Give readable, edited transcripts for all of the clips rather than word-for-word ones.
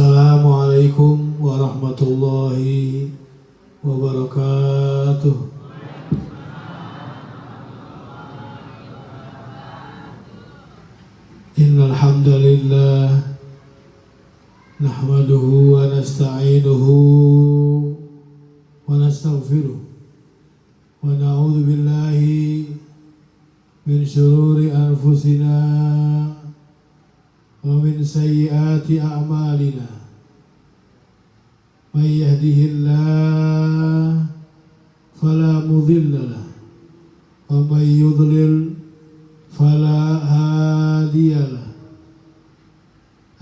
Assalamualaikum warahmatullahi wabarakatuh. Innal hamdalillah nahmaduhu wa nasta'inuhu wa nastaghfiruh wa na'udzu billahi min syururi anfusina wa min sayyiati a'malina. May yahdihillahu fala mudilla lahu wa may yudlil fala hadiya lahu.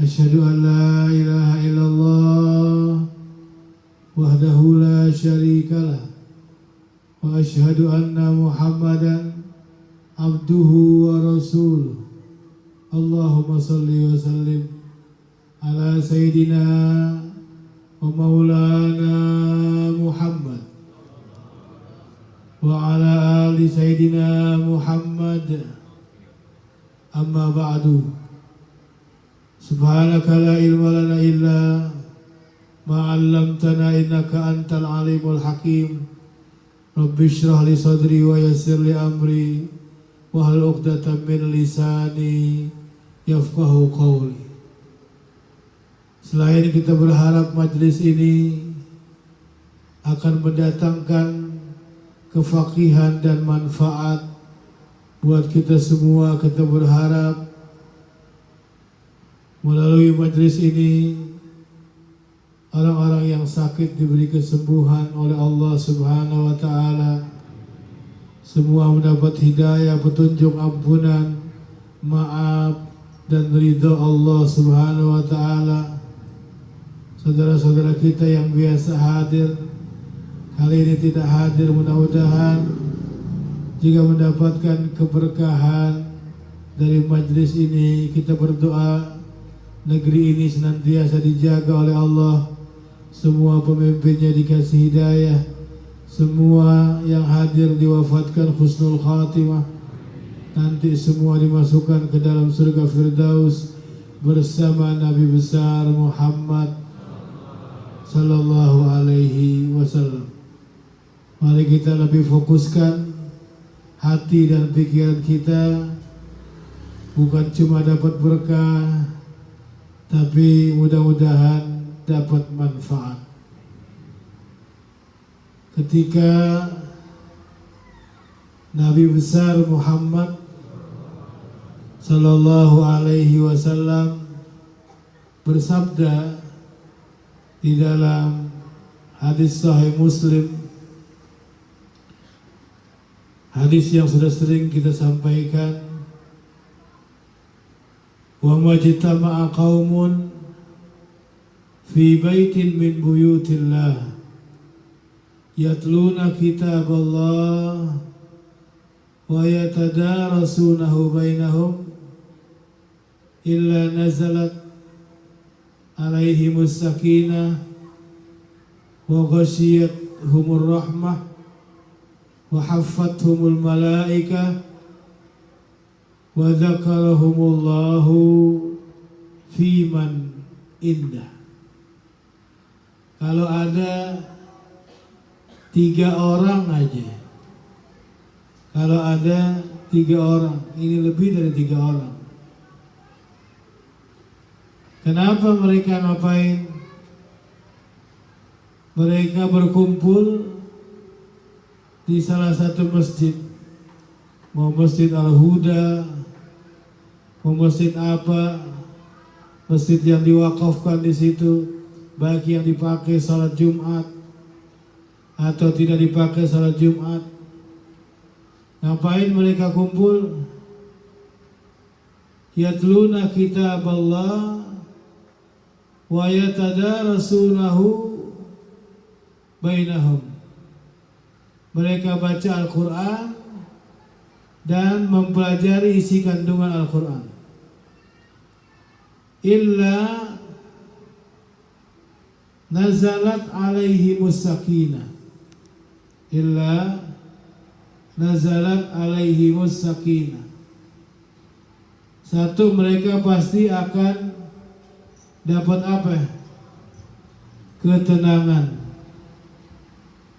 Asyhadu an la ilaha illallah wahdahu la syarika lahu wa asyhadu anna Muhammadan abduhu wa rasuluh. Allahumma salli wa sallim ala sayyidina wa maulana Muhammad wa ala ali sayyidina Muhammad. Amma ba'du. Subhanaka la ilma lana illa ma 'allamtana innaka antal alimul hakim. Rabbi shrah li sadri wa yassir li amri wahlul 'uqdatam min lisani yafqahu qawli. Selain kita berharap majlis ini akan mendatangkan kefaqihan dan manfaat buat kita semua, kita berharap melalui majlis ini orang-orang yang sakit diberi kesembuhan oleh Allah Subhanahu wa Ta'ala. Semua mendapat hidayah, petunjuk, ampunan, maaf dan ridha Allah Subhanahu wa Ta'ala. Saudara-saudara kita yang biasa hadir kali ini tidak hadir, mudah-mudahan jika mendapatkan keberkahan dari majlis ini. Kita berdoa negeri ini senantiasa dijaga oleh Allah, semua pemimpinnya dikasih hidayah, semua yang hadir diwafatkan husnul khatimah, nanti semua dimasukkan ke dalam surga Firdaus bersama Nabi besar Muhammad sallallahu alaihi wasallam. Mari kita lebih fokuskan hati dan pikiran kita, bukan cuma dapat berkah, tapi mudah-mudahan dapat manfaat. Ketika Nabi besar Muhammad sallallahu alaihi wasallam bersabda di dalam hadis sahih Muslim, hadis yang sudah sering kita sampaikan, wa majtama'a qaumun fi baitin min buyutillah yatluna kitaballah wa yatadarasunahu bainahum illa nazalat alaihimus sakinah wa ghashiyatuhumur rahmah wa haffathumul malaikah wa dzakarahumullahu fiman indah. Kalau ada 3 orang aja, kalau ada 3 orang, ini lebih dari 3 orang. Kenapa mereka ngapain? Mereka berkumpul di salah satu masjid, mau masjid Al-Huda, mau masjid apa, masjid yang diwakafkan di situ, baik yang dipakai salat Jumat atau tidak dipakai salat Jumat. Ngapain mereka kumpul? Yatluna kitaballah wa yatadarasunahu bainahum. Mereka baca Al-Quran dan mempelajari isi kandungan Al-Quran. Illa nazalat alaihimus sakinah. Illa nazalat alaihimus sakinah. Satu, mereka pasti akan dapat apa? ketenangan.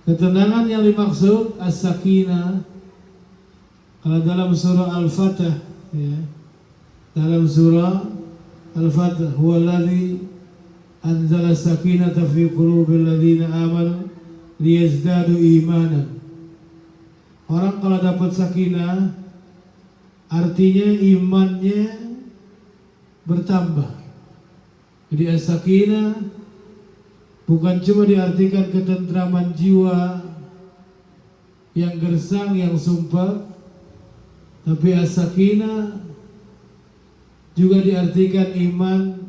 Ketenangan yang dimaksud as-sakinah kalau dalam surah Al-Fatah, ya, dalam surah Al-Fatah, huwallazi anzala sakinata fi qulubil ladzina amanu liyazdadu imanan. Orang kalau dapat sakinah artinya imannya bertambah. Jadi as-sakinah bukan cuma diartikan ketentraman jiwa yang gersang, yang sumpah, tapi as-sakinah juga diartikan iman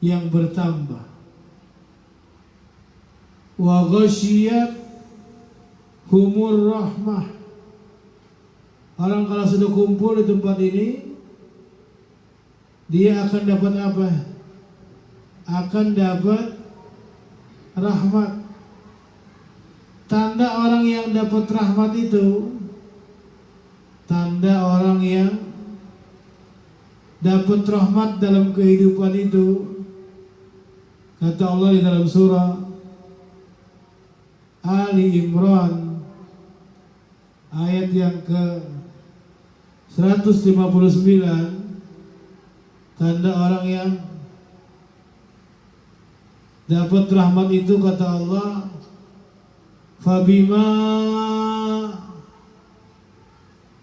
yang bertambah. Wa ghasyiyat humur rahmah. Orang kalau sudah kumpul di tempat ini, dia akan dapat apa? Akan dapat rahmat. Tanda orang yang dapat rahmat itu, tanda orang yang dapat rahmat dalam kehidupan itu, kata Allah di dalam surah Ali Imran ayat yang ke 159, tanda orang yang dapat rahmat itu, kata Allah, fabima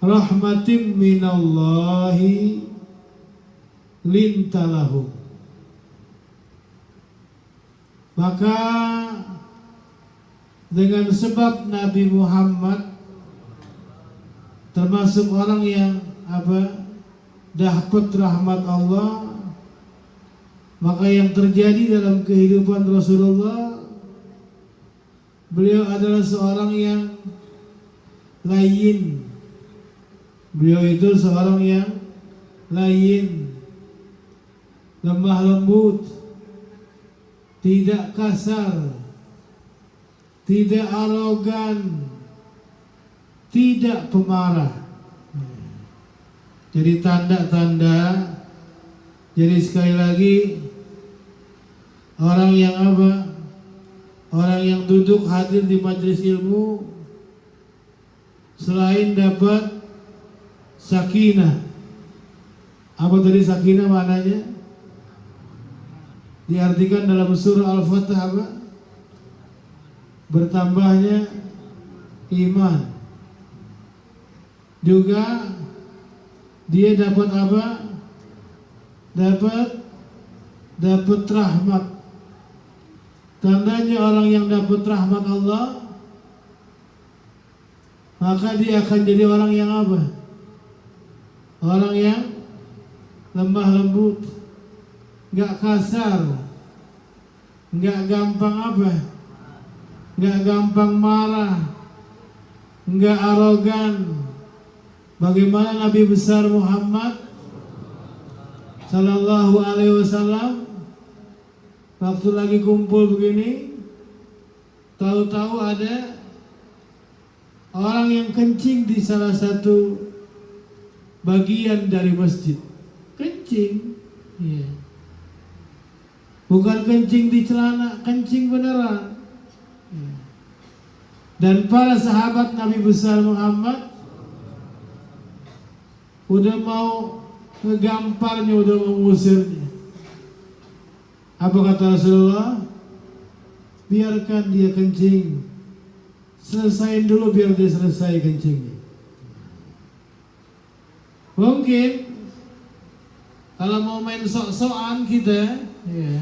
rahmatim minallahi lintalahum. Maka dengan sebab Nabi Muhammad termasuk orang yang dapat rahmat Allah, maka yang terjadi dalam kehidupan Rasulullah, beliau adalah seorang yang layin. Beliau itu seorang yang layin, lemah lembut, tidak kasar, tidak arogan, tidak pemarah. Jadi tanda-tanda, jadi sekali lagi, orang yang orang yang duduk hadir di majelis ilmu, selain dapat sakinah. Apa tadi sakinah maknanya? Diartikan dalam surah Al-Fatah apa? Bertambahnya iman. Juga dia dapat apa? Dapat rahmat. Tandanya orang yang dapat rahmat Allah, maka dia akan jadi orang yang apa? Orang yang lemah lembut, gak kasar, gak gampang gak gampang marah, gak arogan. Bagaimana Nabi besar Muhammad Sallallahu Alaihi Wasallam waktu lagi kumpul begini, tahu-tahu ada orang yang kencing di salah satu bagian dari masjid. Kencing, ya. Bukan kencing di celana, kencing beneran. Ya. Dan para sahabat Nabi besar Muhammad udah mau ngegamparnya, udah mau mengusirnya. Apa kata Rasulullah? Biarkan dia kencing, selesain dulu biar dia selesai kencingnya. Mungkin kalau mau main sok-sokan kita, ya,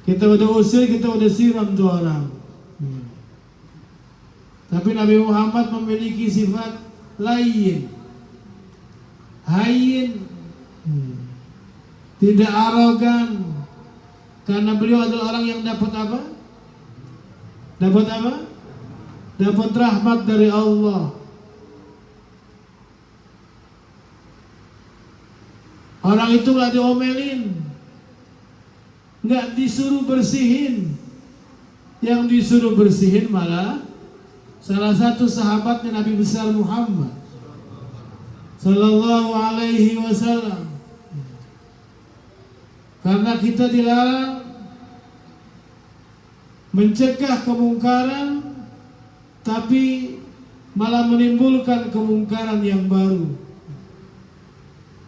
kita udah usir, kita udah siram tuh orang. Tapi Nabi Muhammad memiliki sifat lain, hayyin, tidak arogan, karena beliau adalah orang yang dapat apa? Dapat apa? Dapat rahmat dari Allah. Orang itu gak diomelin, gak disuruh bersihin. Yang disuruh bersihin malah salah satu sahabatnya Nabi besar Muhammad Sallallahu Alaihi Wasallam. Karena kita dilarang mencegah kemungkaran, tapi malah menimbulkan kemungkaran yang baru.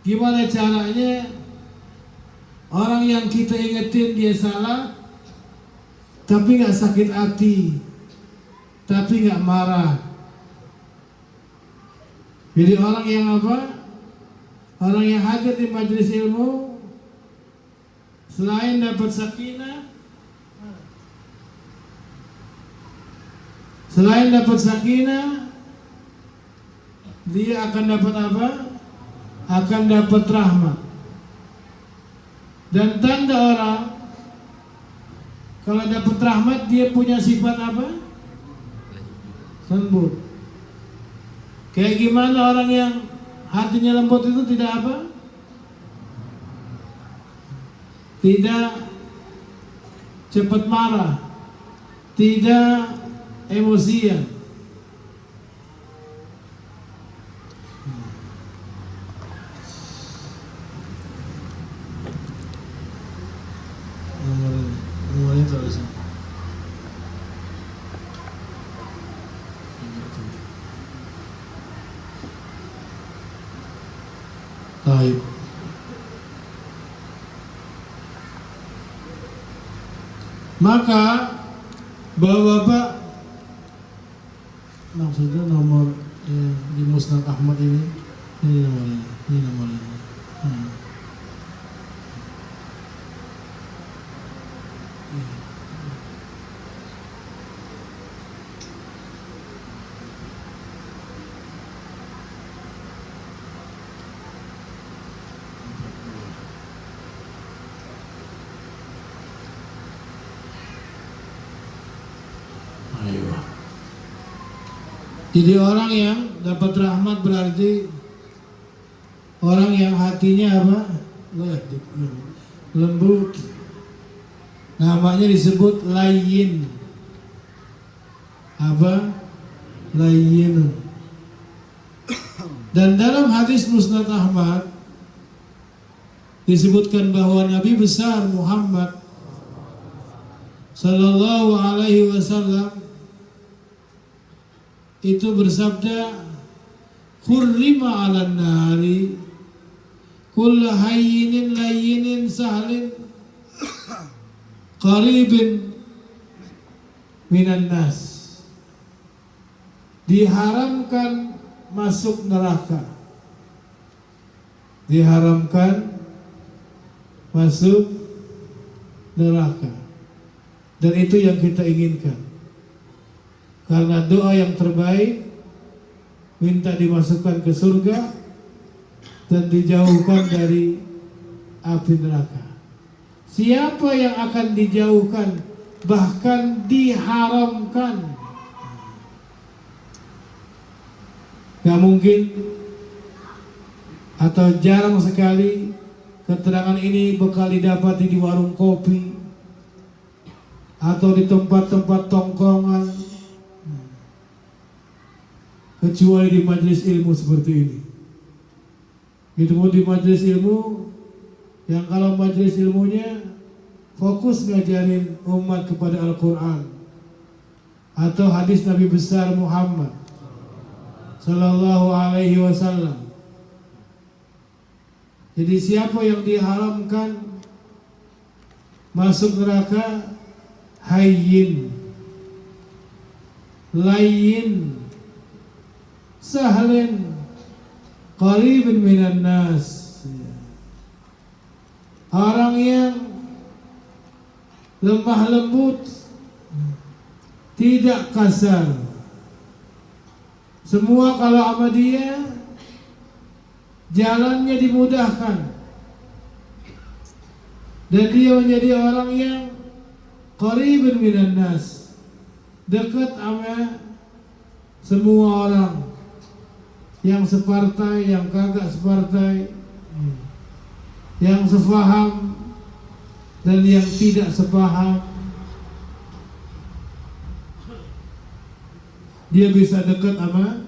Gimana caranya? Orang yang kita ingetin dia salah, tapi nggak sakit hati, tapi nggak marah. Jadi orang yang apa? Orang yang hadir di majelis ilmu, selain dapat sakinah, dia akan dapat apa? Akan dapat rahmat. Dan tanda orang kalau dapat rahmat, dia punya sifat apa? Lembut. Kayak gimana orang yang hatinya lembut itu tidak apa? Tidak cepat marah, tidak emosian. Nomornya terus. Baik. Maka Bapak-bapak, maksudnya nomor ya, di Musnad Ahmad ini nomornya. Ayo. Jadi orang yang dapat rahmat berarti orang yang hatinya apa? Lembut. Namanya disebut layyin. Apa? Layyin. Dan dalam hadis Musnad Ahmad disebutkan bahwa Nabi besar Muhammad sallallahu alaihi wasallam itu bersabda, "Hurrima 'alan nari kullu hayyinin layyinin sahlin qaribin minan nas." Diharamkan masuk neraka. Diharamkan masuk neraka. Dan itu yang kita inginkan. Karena doa yang terbaik minta dimasukkan ke surga dan dijauhkan dari api neraka. Siapa yang akan dijauhkan, bahkan diharamkan? Gak mungkin atau jarang sekali keterangan ini bakal didapati di warung kopi atau di tempat-tempat tongkrongan, kecuali di majelis ilmu seperti ini. Itu pun di majelis ilmu yang kalau majelis ilmunya fokus ngajarin umat kepada Al-Quran atau hadis Nabi besar Muhammad sallallahu alaihi wasallam. Jadi siapa yang diharamkan masuk neraka, hayyin, layyin, sahlin, qaribin minan nas. Orang yang lemah lembut, tidak kasar. Semua kalau sama dia jalannya dimudahkan. Dan dia menjadi orang yang qaribun minan nas, dekat sama semua orang, yang separtai, yang kagak separtai, yang sefaham dan yang tidak sepaham. Dia bisa dekat sama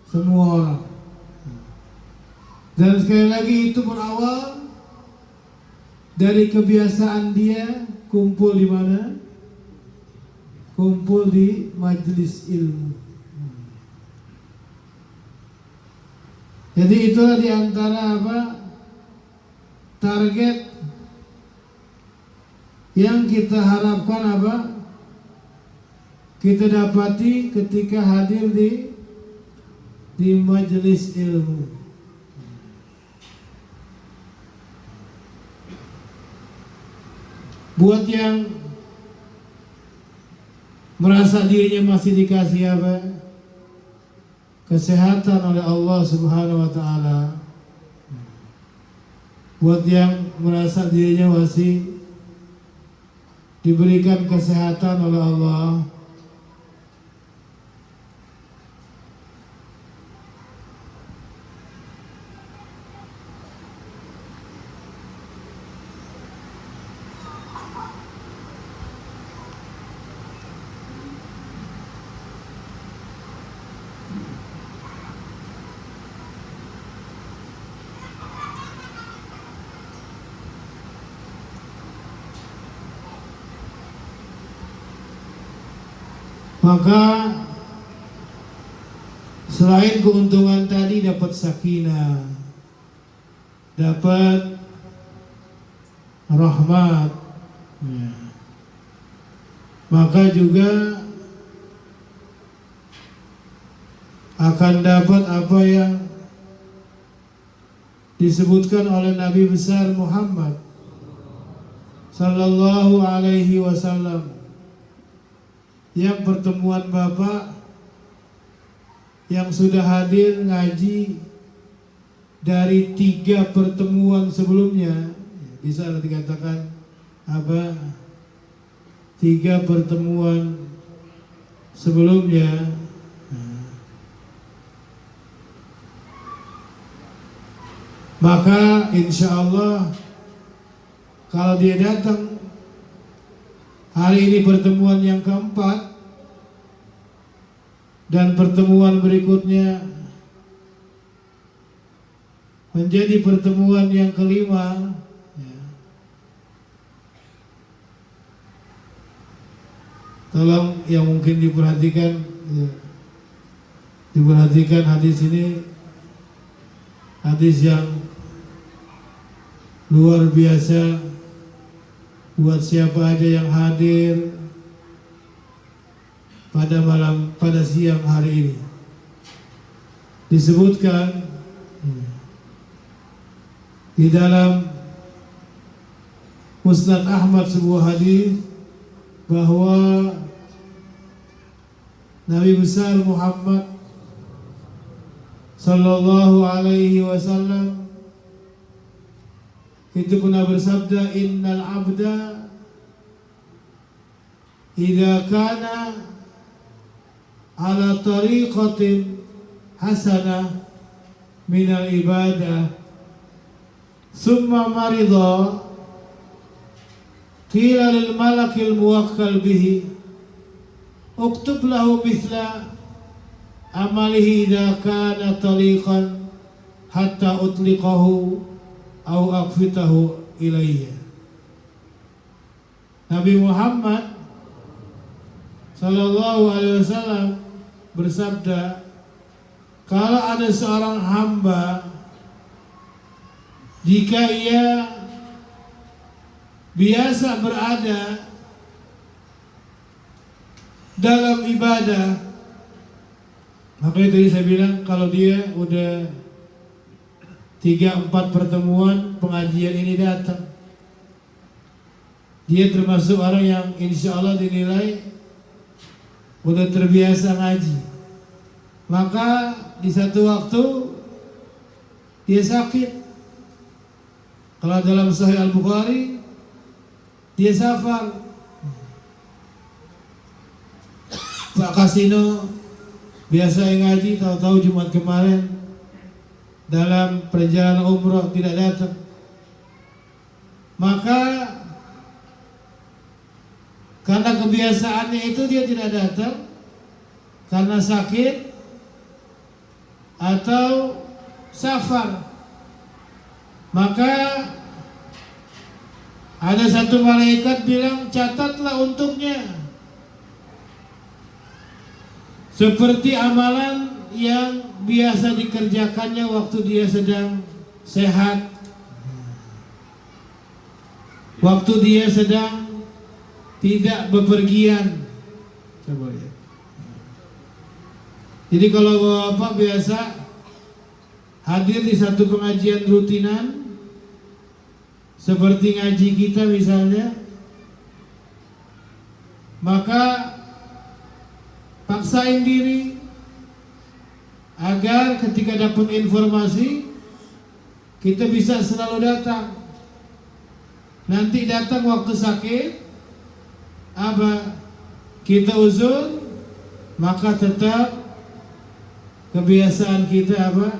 semua orang. Dan sekali lagi itu berawal dari kebiasaan dia kumpul di mana? kumpul di majelis ilmu. Jadi itulah diantara target yang kita harapkan kita dapati ketika hadir di majelis ilmu. Buat yang merasa dirinya masih dikasih kesehatan oleh Allah Subhanahu wa taala. Buat yang merasa dirinya masih diberikan kesehatan oleh Allah, maka selain keuntungan tadi dapat sakinah, dapat rahmat, ya, maka juga akan dapat apa yang disebutkan oleh Nabi besar Muhammad sallallahu alaihi wasallam, yang pertemuan Bapak yang sudah hadir ngaji dari 3 pertemuan sebelumnya, bisa dikatakan 3 pertemuan sebelumnya, maka insya Allah kalau dia datang hari ini pertemuan yang keempat dan pertemuan berikutnya menjadi pertemuan yang kelima, ya. Tolong yang mungkin diperhatikan, ya. Diperhatikan hadis ini, hadis yang luar biasa buat siapa aja yang hadir pada siang hari ini. Disebutkan di dalam Musnad Ahmad sebuah hadis bahwa Nabi besar Muhammad sallallahu alaihi wasallam itu pernah bersabda, innal abda idza kana ala tariqatin hasanah minal ibadah summa marida qila lil malakil muwakkal bihi uktub lahu mithla amalihi idza kana tariqan hatta utliqahu au aqfitahu ilayya. Nabi Muhammad sallallahu alaihi wasallam bersabda, kalau ada seorang hamba jika ia biasa berada dalam ibadah, maka itu saya bilang kalau dia udah 3-4 pertemuan pengajian ini datang, dia termasuk orang yang insya Allah dinilai udah terbiasa ngaji. Maka di satu waktu dia sakit. Kalau dalam Sahih Al-Bukhari dia safar. Pak Kasino biasa yang ngaji, tahu-tahu Jumat kemarin dalam perjalanan umroh tidak datang. Maka karena kebiasaannya itu dia tidak datang karena sakit atau safar. Maka ada satu malaikat bilang, catatlah untuknya seperti amalan yang biasa dikerjakannya waktu dia sedang sehat, waktu dia sedang tidak bepergian. Coba lihat. Jadi kalau Bapak biasa hadir di satu pengajian rutinan seperti ngaji kita misalnya, maka paksain diri agar ketika dapat informasi kita bisa selalu datang. Nanti datang waktu sakit, apa kita uzur, maka tetap kebiasaan kita apa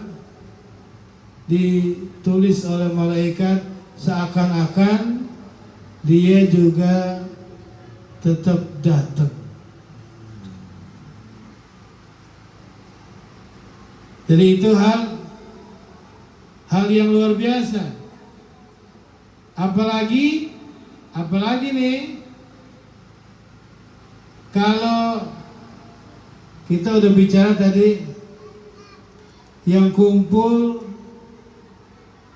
ditulis oleh malaikat seakan-akan dia juga tetap datang. Jadi itu hal yang luar biasa. Apalagi nih kalau kita udah bicara tadi yang kumpul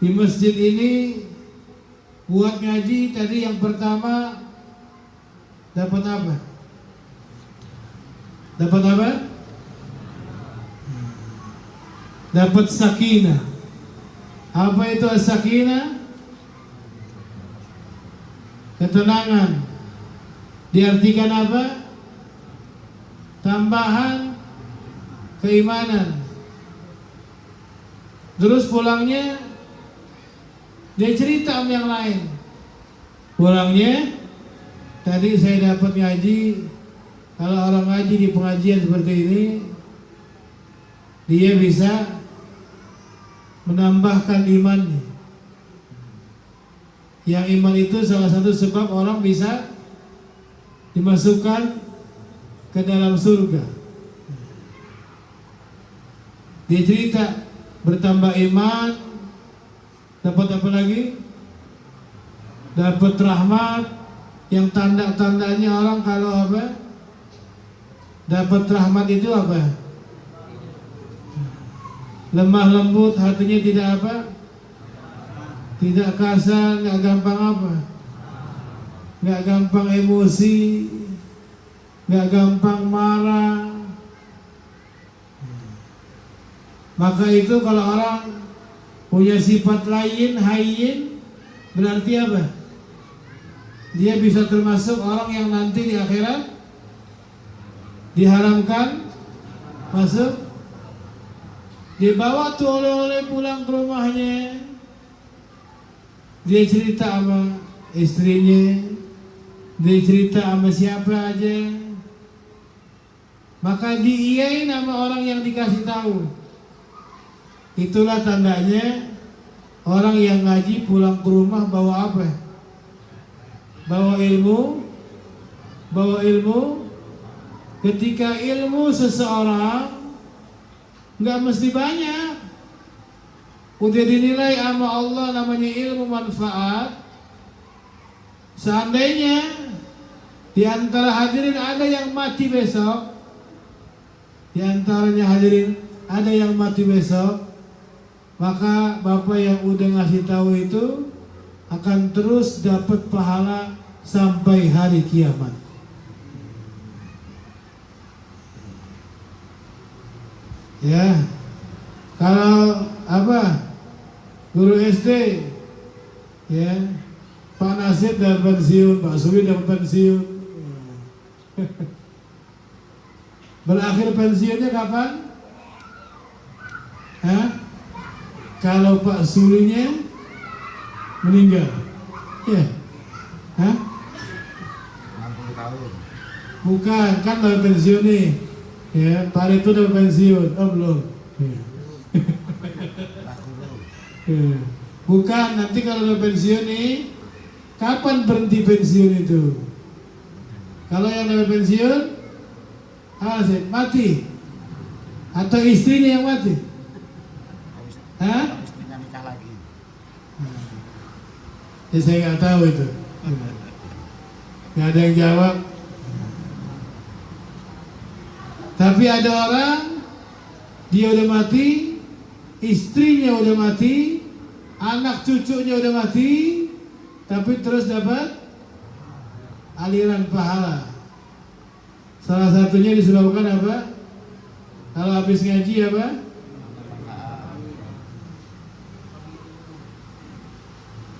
di masjid ini buat ngaji tadi, yang pertama dapat apa? Dapat apa? Dapat sakinah. Apa itu as-sakinah? Ketenangan. Diartikan apa? Tambahan keimanan. Terus pulangnya dia cerita sama yang lain. Pulangnya tadi saya dapat ngaji. Kalau orang ngaji di pengajian seperti ini, dia bisa menambahkan imannya. Yang iman itu salah satu sebab orang bisa dimasukkan ke dalam surga. Dia cerita bertambah iman, dapat apa lagi? Dapat rahmat. Yang tanda-tandanya orang kalau apa? Dapat rahmat itu apa? Lemah lembut, hatinya tidak apa? Tidak kasar, nggak gampang apa? Nggak gampang emosi, nggak gampang marah. Maka itu kalau orang punya sifat lain, hayyin, berarti apa? Dia bisa termasuk orang yang nanti di akhirat diharamkan masuk. Dibawa tuh oleh-oleh pulang ke rumahnya. Dia cerita sama istrinya, dia cerita sama siapa aja. Maka diiyain sama orang yang dikasih tahu. Itulah tandanya orang yang ngaji pulang ke rumah bawa apa? Bawa ilmu. Bawa ilmu. Ketika ilmu seseorang nggak mesti banyak, udah dinilai sama Allah namanya ilmu manfaat. Seandainya di antara hadirin ada yang mati besok, di antaranya hadirin ada yang mati besok, maka Bapak yang udah ngasih tahu itu akan terus dapat pahala sampai hari kiamat. Ya, kalau apa guru SD, ya Pak Nasib dapat pensiun, Pak Suwi dapat pensiun. Berakhir pensiunnya kapan? Hah? Kalau Pak Suwinya meninggal, ya, hah? 60 tahun. Bukan, kan dapat pensiun nih. Ya, Pak itu udah pensiun, oh belum. Ya. Ya. Bukan, nanti kalau udah pensiun nih, kapan berhenti pensiun itu? Kalau yang udah pensiun, mati, atau istrinya yang mati? Hah? Istrinya nikah lagi. Ya, saya nggak tahu itu. Nggak ada yang jawab. Tapi ada orang dia udah mati, istrinya udah mati, anak cucunya udah mati, tapi terus dapat aliran pahala. Salah satunya disebabkan apa? Kalau habis ngaji apa?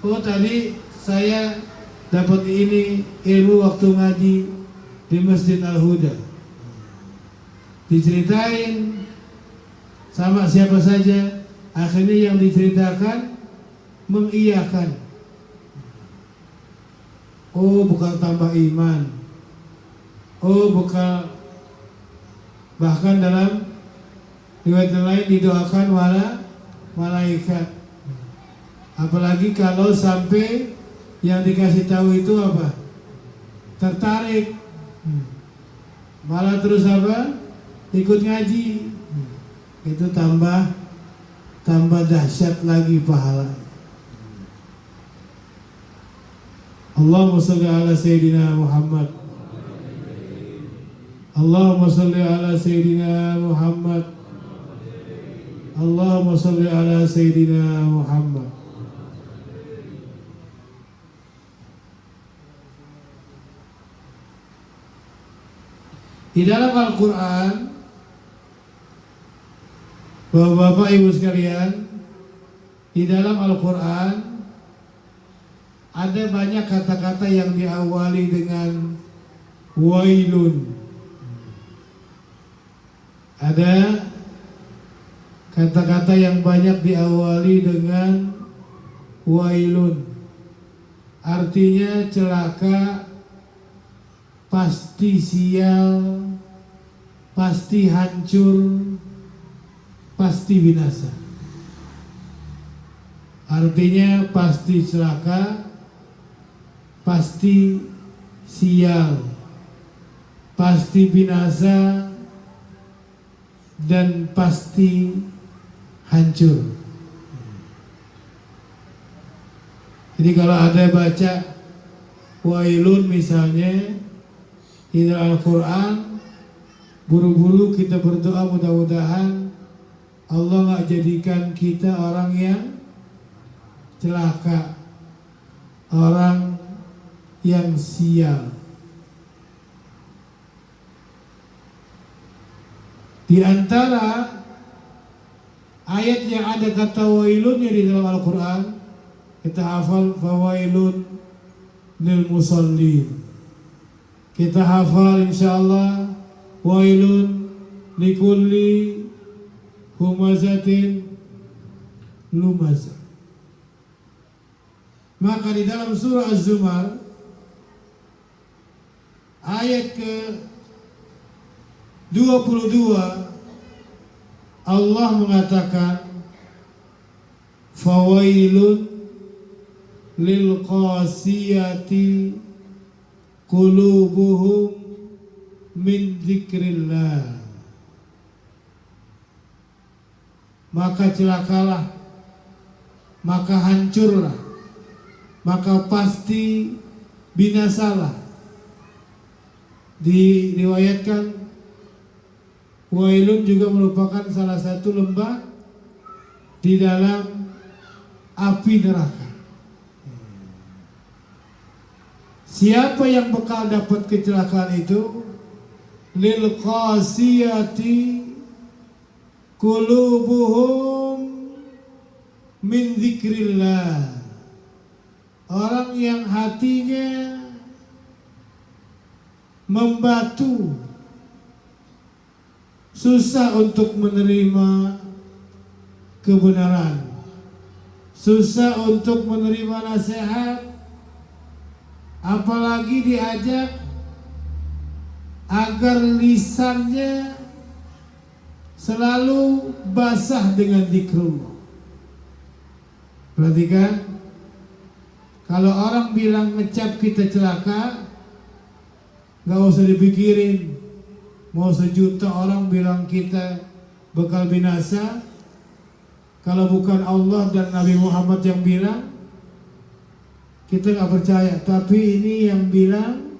Oh tadi saya dapat ini ilmu waktu ngaji di Masjid Al-Huda. Diceritain sama siapa saja, akhirnya yang diceritakan mengiyakan. Oh bukan tambah iman. Oh bukan, bahkan dalam riwayat lain didoakan malaikat. Apalagi kalau sampai yang dikasih tahu itu apa? Tertarik. Malah terus apa? Ikut ngaji. Itu tambah dahsyat lagi pahala. Allahumma shalli ala Sayyidina Muhammad. Allahumma shalli ala Sayyidina Muhammad. Allahumma shalli ala Sayyidina Muhammad. Di dalam Al-Quran, Bapak Ibu sekalian, di dalam Al-Quran ada banyak kata-kata yang diawali dengan wailun. Ada kata-kata yang banyak diawali dengan wailun. Artinya celaka, pasti sial, pasti hancur, pasti binasa. Artinya pasti celaka, pasti sial, pasti binasa, dan pasti hancur. Jadi kalau ada baca wailun misalnya di dalam Al-Quran, buru-buru kita berdoa mudah-mudahan Allah nggak jadikan kita orang yang celaka, orang yang sial. Di antara ayat yang ada kata wailunnya di dalam Al-Quran, kita hafal fawailun lil musallin. Kita hafal insyaallah wailun likulli humazatin lumazah. Maka di dalam surah Az-Zumar ayat ke 22 Allah mengatakan fawailun lil qasiyati qulubuhum min dzikrillah. Maka celakalah, maka hancurlah, maka pasti binasalah. Diriwayatkan wailun juga merupakan salah satu lembah di dalam api neraka. Siapa yang bakal dapat kecelakaan itu? Lil qasiyati qulubuhum min dzikrillah. Orang yang hatinya membatu, susah untuk menerima kebenaran, susah untuk menerima nasihat, apalagi diajak agar lisannya selalu basah dengan zikrullah. Perhatikan, kalau orang bilang ngecap kita celaka, gak usah dipikirin. Mau sejuta orang bilang kita bakal binasa, kalau bukan Allah dan Nabi Muhammad yang bilang, kita gak percaya. Tapi ini yang bilang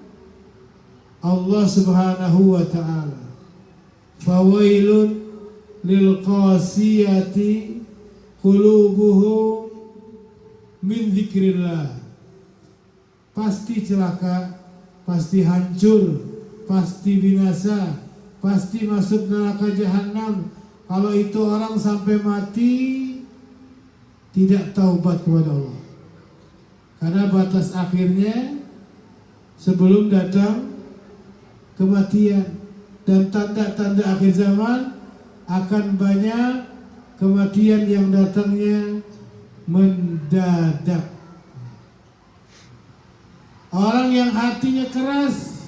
Allah Subhanahu wa ta'ala. fawailun lil qasiyati qulubuhum min dzikrillah. Pasti celaka, pasti hancur, pasti binasa, pasti masuk neraka jahanam kalau itu orang sampai mati tidak taubat kepada Allah. Karena batas akhirnya sebelum datang kematian, dan tanda-tanda akhir zaman akan banyak kematian yang datangnya mendadak. Orang yang hatinya keras,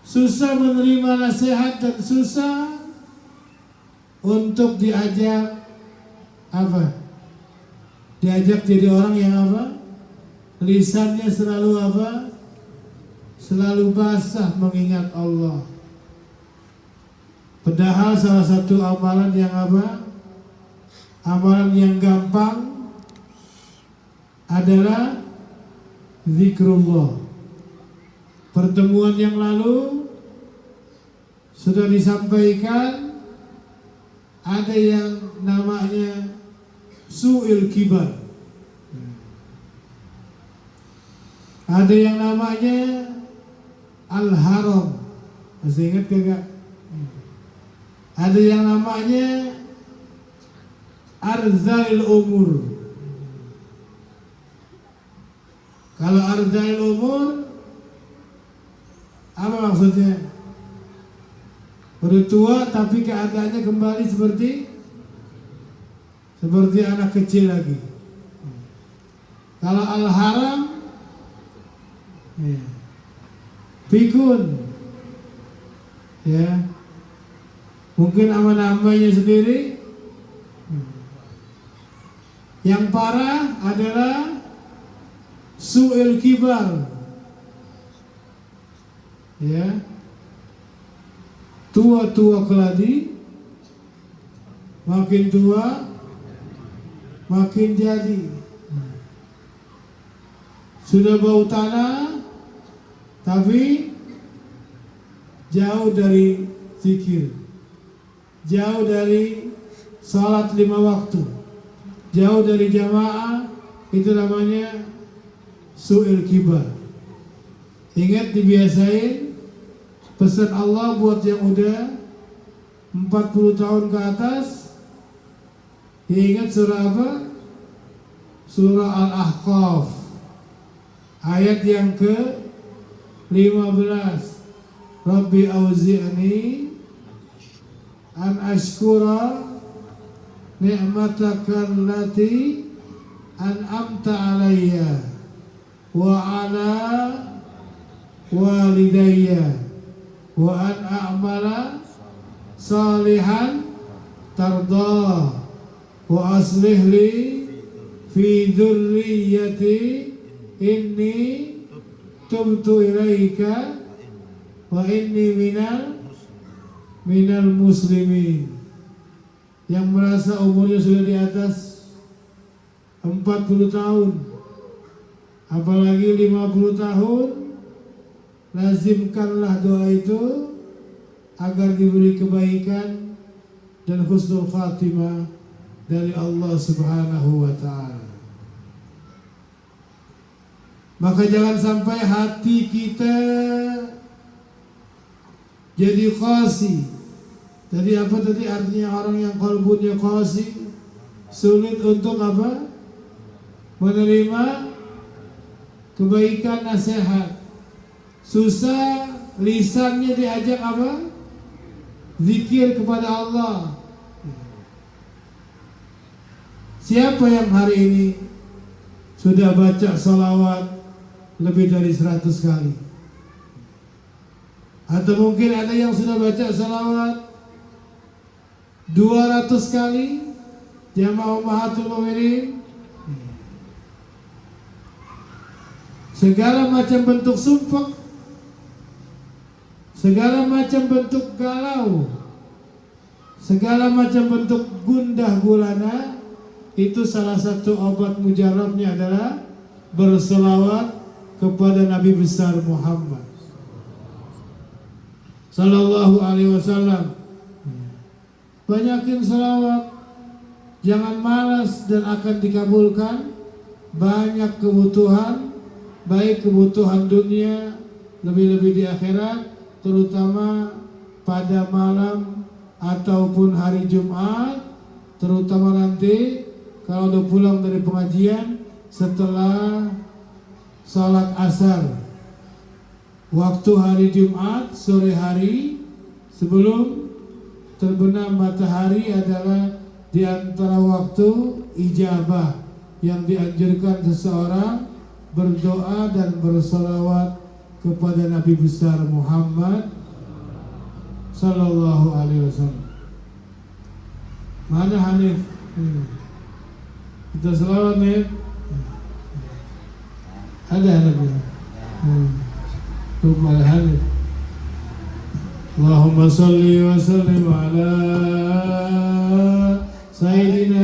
susah menerima nasihat dan susah untuk diajak apa? Diajak jadi orang yang apa? Lisannya selalu apa? Selalu basah mengingat Allah. Padahal salah satu amalan yang apa? Amalan yang gampang adalah zikrullah. Pertemuan yang lalu sudah disampaikan ada yang namanya su'il kibar, ada yang namanya al-haram. Masih ingat kagak? Ada yang namanya arzalil umur. Kalau arzalil umur apa maksudnya? Udah tua tapi keadaannya kembali seperti anak kecil lagi. Kalau al-haram pikun, ya, mungkin nama-namanya sendiri. Yang parah adalah su'il kibar, ya, tua-tua keladi, makin tua makin jadi, sudah bau tanah tapi jauh dari zikir, jauh dari salat 5 waktu, jauh dari jamaah. Itu namanya su'il kibar. Ingat, dibiasain pesan Allah buat yang udah 40 tahun ke atas. Ingat surah apa? Surah Al-Ahqaf ayat yang ke-15. Rabbi auzi'ni an ashkura ni'mataka allati an'amta alayya wa ala walidayya wa an a'mala salihan tardah wa aslih li fi dzurriyyati inni tubtu ilaika wa inni minal muslimin. Yang merasa umurnya sudah di atas 40 tahun, apalagi 50 tahun, lazimkanlah doa itu agar diberi kebaikan dan husnul khatimah dari Allah Subhanahu wa ta'ala. Maka jangan sampai hati kita jadi qasi. Tadi apa tadi artinya orang yang qalbunya qasi? Sulit untuk apa? Menerima kebaikan nasihat. Susah lisannya diajak apa? Zikir kepada Allah. Siapa yang hari ini sudah baca salawat lebih dari 100 kali? Atau mungkin ada yang sudah baca salawat 200 kali? Jamaah ummahatul mu'minin, segala macam bentuk sumpah, segala macam bentuk galau, segala macam bentuk gundah gulana, itu salah satu obat mujarabnya adalah berselawat kepada Nabi besar Muhammad sallallahu alaihi wasallam. Banyakin salawat, jangan malas dan akan dikabulkan. Banyak kebutuhan, baik kebutuhan dunia, lebih-lebih di akhirat, terutama pada malam ataupun hari Jumat, terutama nanti kalau udah pulang dari pengajian setelah salat asar, waktu hari Jumat sore hari sebelum terbenam matahari adalah di antara waktu ijabah yang dianjurkan seseorang berdoa dan bersalawat kepada Nabi besar Muhammad sallallahu alaihi wasallam. Mana Hanif? Kita salawat nih. Ada Hanif. Kepada Hanif. Allahumma salli wa sallim ala Sayyidina